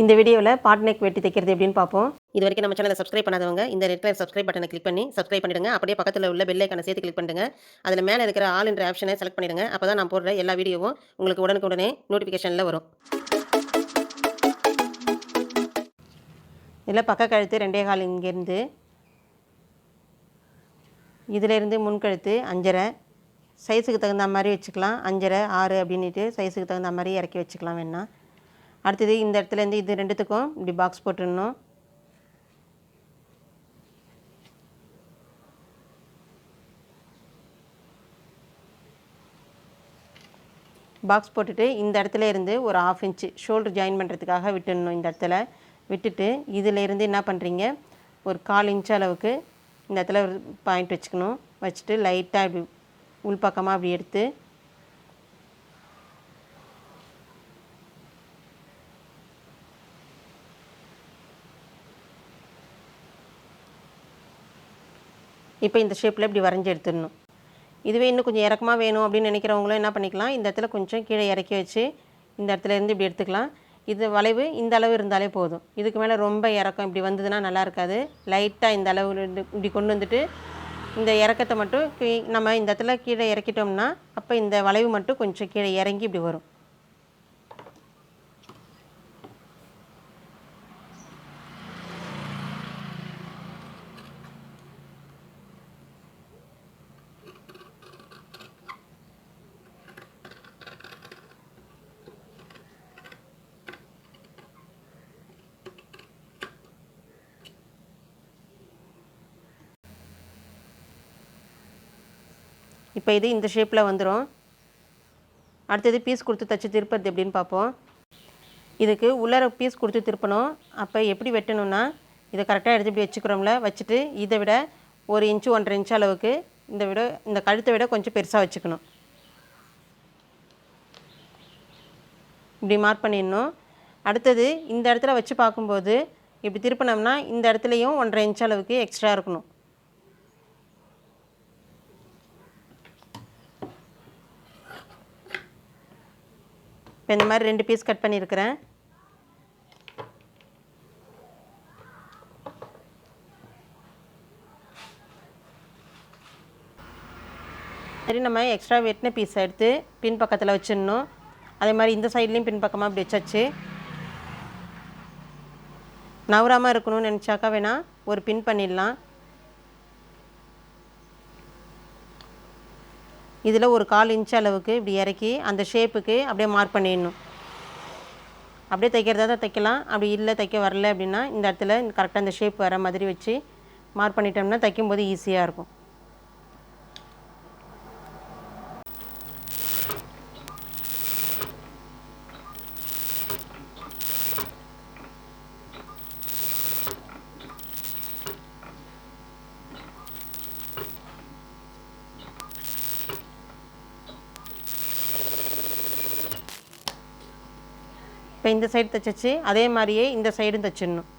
இந்த வீடியோவில் பாட் நெக் வெட்டி தைக்கிறது எப்படின்னு பார்ப்போம். இது வரைக்கும் நம்ம சேனலை சப்ஸ்கிரைப் பண்ணாதவங்க இந்த ரெட் கலர் சப்ஸ்கிரைப் பட்டனை கிளிக் பண்ணி சப்ஸ்கிரைப் பண்ணிடுங்க. அப்படியே பக்கத்தில் உள்ள பெல் ஐக்கானை சேர்த்து கிளிக் பண்ணுங்க. அதில் மேலே இருக்கிற ஆல் என்ற ஆப்ஷனை செலக்ட் பண்ணிடுங்க. அப்போ தான் நான் போடுற எல்லா வீடியோவும் உங்களுக்கு உடனுக்குடனே நோட்டிஃபிகேஷனில் வரும். இதில் பக்க கழுத்து 2.25 இங்கேருந்து இதிலேருந்து முன்கழுத்து 5.5 சைஸுக்கு தகுந்த மாதிரி வச்சுக்கலாம். 5.5 6 அப்படின்ட்டு சைஸுக்கு தகுந்த மாதிரி இறக்கி வச்சுக்கலாம் வேணா. அடுத்தது இந்த இடத்துலேருந்து இது ரெண்டுத்துக்கும் இப்படி பாக்ஸ் போட்டுடணும். பாக்ஸ் போட்டுட்டு இந்த இடத்துல இருந்து ஒரு 1/2 இன்ச்சு ஷோல்டர் ஜாயின் பண்ணுறதுக்காக விட்டுடணும். இந்த இடத்துல விட்டுட்டு இதிலேருந்து என்ன பண்ணுறீங்க, ஒரு 1/4 இன்ச் அளவுக்கு இந்த இடத்துல ஒரு பாயிண்ட் வச்சுக்கணும். வச்சுட்டு லைட்டாக இப்படி உள்பக்கமாக அப்படி எடுத்து இப்போ இந்த ஷேப்பில் இப்படி வரைஞ்சி எடுத்துடணும். இதுவே இன்னும் கொஞ்சம் இறக்கமாக வேணும் அப்படின்னு நினைக்கிறவங்களும் என்ன பண்ணிக்கலாம், இந்த இடத்துல கொஞ்சம் கீழே இறக்கி வச்சு இந்த இடத்துல இருந்து இப்படி எடுத்துக்கலாம். இது வளைவு இந்த அளவு இருந்தாலே போதும். இதுக்கு மேலே ரொம்ப இறக்கம் இப்படி வந்ததுன்னா நல்லா இருக்காது. லைட்டாக இந்த அளவு இப்படி கொண்டு வந்துட்டு இந்த இறக்கத்தை மட்டும் நம்ம இந்த இடத்துல கீழே இறக்கிட்டோம்னா அப்போ இந்த வளைவு மட்டும் கொஞ்சம் கீழே இறங்கி இப்படி வரும். இப்போ இது இந்த ஷேப்பில் வந்துடும். அடுத்தது பீஸ் கொடுத்து தைச்சி திருப்பது எப்படின்னு பார்ப்போம். இதுக்கு உள்ளர பீஸ் கொடுத்து திருப்பணும். அப்போ எப்படி வெட்டணும்னா, இதை கரெக்டாக எடுத்து இப்படி வச்சுக்கிறோம்ல, வச்சுட்டு இதை விட 1 இன்ச்சு 1.5 இன்ச் அளவுக்கு இந்த கழுத்தை விட கொஞ்சம் பெருசாக வச்சுக்கணும். இப்படி மார்க் பண்ணிடணும். அடுத்தது இந்த இடத்துல வச்சு பார்க்கும்போது இப்படி திருப்பினோம்னா இந்த இடத்துலையும் 1.5 இன்ச் அளவுக்கு எக்ஸ்ட்ரா இருக்கணும். இப்போ இந்த மாதிரி 2 பீஸ் கட் பண்ணியிருக்கிறேன். சரி, நம்ம எக்ஸ்ட்ரா வெட்டின பீஸை எடுத்து பின் பக்கத்தில் வச்சிடணும். அதே மாதிரி இந்த சைட்லேயும் பின் பக்கமாக அப்படி வச்சாச்சு. நவராமல் இருக்கணும்னு நினச்சாக்கா வேணால் ஒரு பின் பண்ணிடலாம். இதில் ஒரு 1/4 இன்ச் அளவுக்கு இப்படி இறக்கி அந்த ஷேப்புக்கு அப்படியே மார்க் பண்ணிடணும். அப்படியே தைக்கிறதா தான் தைக்கலாம். அப்படி இல்லை தைக்க வரல அப்படின்னா இந்த இடத்துல கரெக்டாக இந்த ஷேப் வர மாதிரி வச்சு மார்க் பண்ணிட்டோம்னா தைக்கும்போது ஈஸியாக இருக்கும். இப்போ இந்த சைடு தைச்சிச்சு, அதே மாதிரியே இந்த சைடும் தைச்சிடணும்.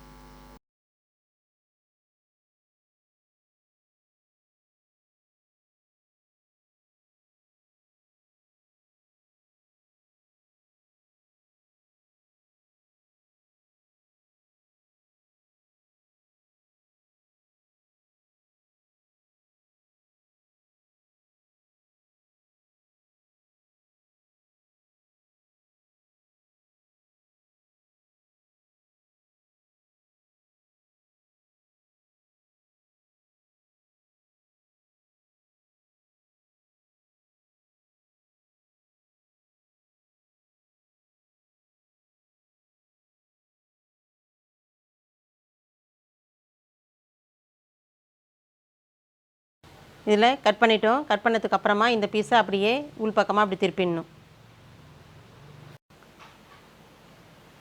இதில் கட் பண்ணிட்டோம். கட் பண்ணதுக்கு அப்புறமா இந்த பீஸை அப்படியே உள்பக்கமாக அப்படி திருப்பிடணும்.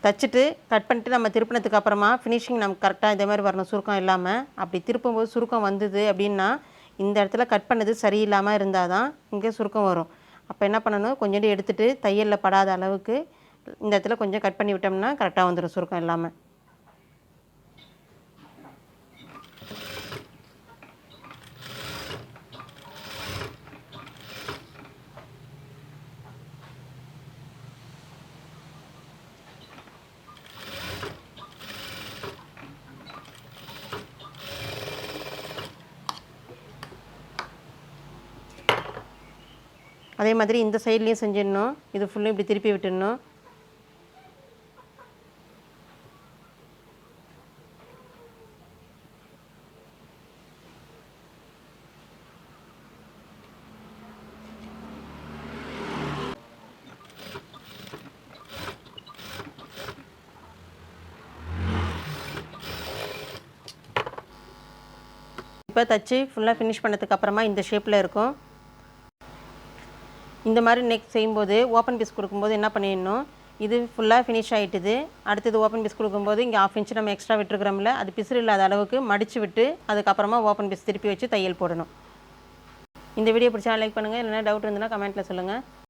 தைச்சிட்டு கட் பண்ணிட்டு நம்ம திருப்பினதுக்கு அப்புறமா ஃபினிஷிங் நமக்கு கரெக்டாக இதே மாதிரி வரணும், சுருக்கம் இல்லாமல். அப்படி திருப்பும்போது சுருக்கம் வந்தது அப்படின்னா இந்த இடத்துல கட் பண்ணது சரியில்லாமல் இருந்தால் தான் இங்கே சுருக்கம் வரும். அப்போ என்ன பண்ணணும், கொஞ்சோண்டு எடுத்துகிட்டு தையலில் படாத அளவுக்கு இந்த இடத்துல கொஞ்சம் கட் பண்ணி விட்டோம்னா கரெக்டாக வந்துடும் சுருக்கம் இல்லாமல். அதே மாதிரி இந்த சைட்லேயும் செஞ்சிடணும். இது ஃபுல்லும் இப்படி திருப்பி விட்டுடணும். இப்போ தச்சு ஃபுல்லாக ஃபினிஷ் பண்ணதுக்கப்புறமா இந்த ஷேப்பில் இருக்கும். இந்த மாதிரி நெக் செய்யும்போது ஓப்பன் பீஸ் கொடுக்கும்போது என்ன பண்ணிடணும், இது ஃபுல்லாக ஃபினிஷ் ஆகிட்டுது. அடுத்தது ஓப்பன் பீஸ் கொடுக்கும்போது இங்கே 1/2 இன்ச் நம்ம எக்ஸ்ட்ரா விட்டுருக்குறோம்ல, அது பிசுறு இல்லாத அளவுக்கு மடித்து விட்டு அதுக்கப்புறமா ஓப்பன் பீஸ் திருப்பி வச்சு தையல் போடணும். இந்த வீடியோ பிடிச்சா லைக் பண்ணுங்கள். இல்லைனா டவுட் இருந்ததுன்னா கமெண்ட்டில் சொல்லுங்கள்.